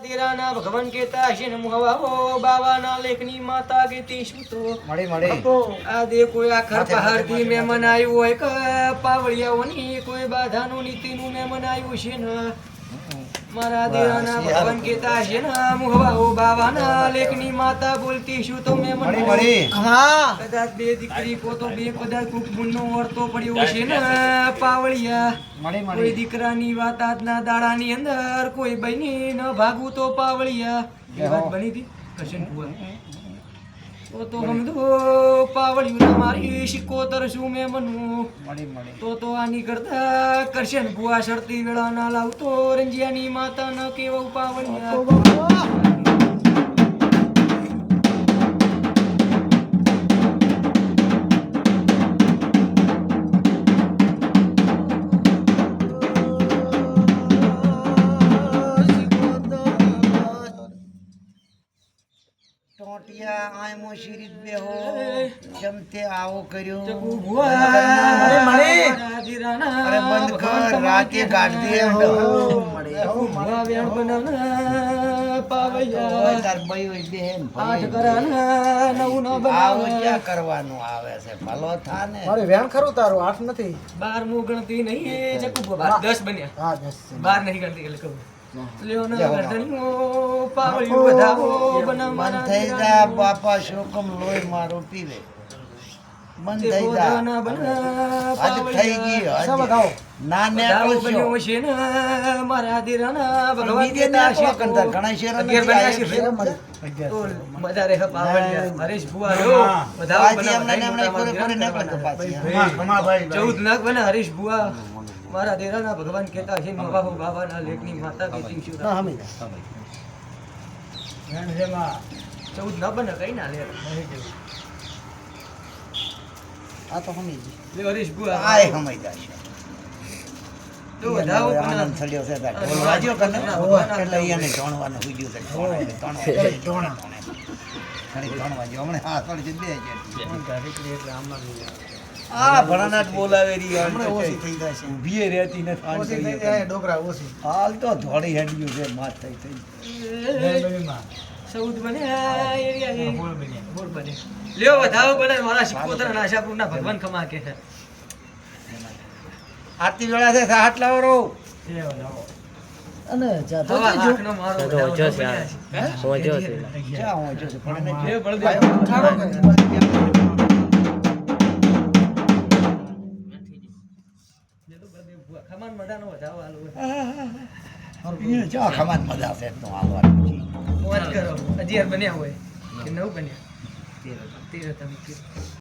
तेरा ना भगवान कहता है न मुहवाओ बाबा ना लेखनी माता के तीसु तो મળી આ દે કોઈ આખર પહાડ થી મહેમાન આવ્યું હોય કે પાવળિયાઓની કોઈ બાધાનું નીતિનું મહેમાન આવ્યું છે ને મારા દેરાના ભગવાન કહેતા છે ને મુહવાઓ બાવાના લેખની માતા બોલતી શું તો મહેમાન કદાચ બે દીકરી કો તો બે કદાચ કોક ગુણનો વર્તો પડ્યો છે ને પાવળિયા કોઈ દીકરાની વાત આજના દાડાની અંદર કોઈ બની ન ભાગવું તો પાવળિયા એ વાત બની હતી કશન ભુવા તો સમજો પાવળિયું મારી શિકોતર શું મેં મનું તો આની કરતા કરશન ભુવા શરતી વેળા ના લાવતો રંજિયાની માતા ન કેવું પાવળિયા ટોટિયા આયમો શિરીત બેહો જમતે આવો કર્યો અરે બંધ કર રાતે ગાડ દે તાર બઈ હોય બેન આવો ક્યાં કરવાનું આવે છે ભલો થા ને મારે વેણ ખરું તારું 8 નથી 12 ગણતી નહીં ચકુ 10 બન્યા હા 10 12 નહીં ગણતી એટલે કહું મન થઈ જા બાપા શોકમ લોહી મારો પીવે મન થઈ જા આજ થઈ ગઈ ના ને છે ને મારા દીરાના ભગવાન કેતા છે ઘણા શેર બધા રે પાવળિયા હરેશ ભુવા લો બધા બનાવ 14 નાખ બને હરેશ ભુવા મારા દેરાના ભગવાન કહેતા છે મવાહો બાબાના લેખની માતા કહેતી છું ના હમે 14 ના બને કઈ ના લે આ તો હમી લે હરીશ ભુવા આય હમી જાશે તો વધાવો આનંદ થયો છે તા ઢોલ વાજ્યો કને એટલે એને ઢોણવાનું હુજ્યું છે ઢોણ વાજ્યો હમણે હા થોડી બે એટલે આમમાં આ ભણાનાટ બોલાવે રી હમણે ઓછી થઈ જાય છે ઊભી રહેતી નથી ઓછી થઈ જાય ડોકરા ઓછી હાલ તો ધોળી હેડ્યું છે માત થઈ 14 બને એરિયા બોલ બને લ્યો વધાવો બને મારા શિકોતર અને આશાપુરના ભગવાન ખમા કે આરતી વેળા છે સાટ લાવો રો અને જાતો આંખનો મારો જો છે હે હોજો છે ક્યાં હોજો છે પણ જે બળદે ખમાન મજાનો વધાવો આલો જો ખમાન મજા છે તો આવવાનું મોજ કરો 11 બન્યા હોય કે 9 બન્યા 13 તમે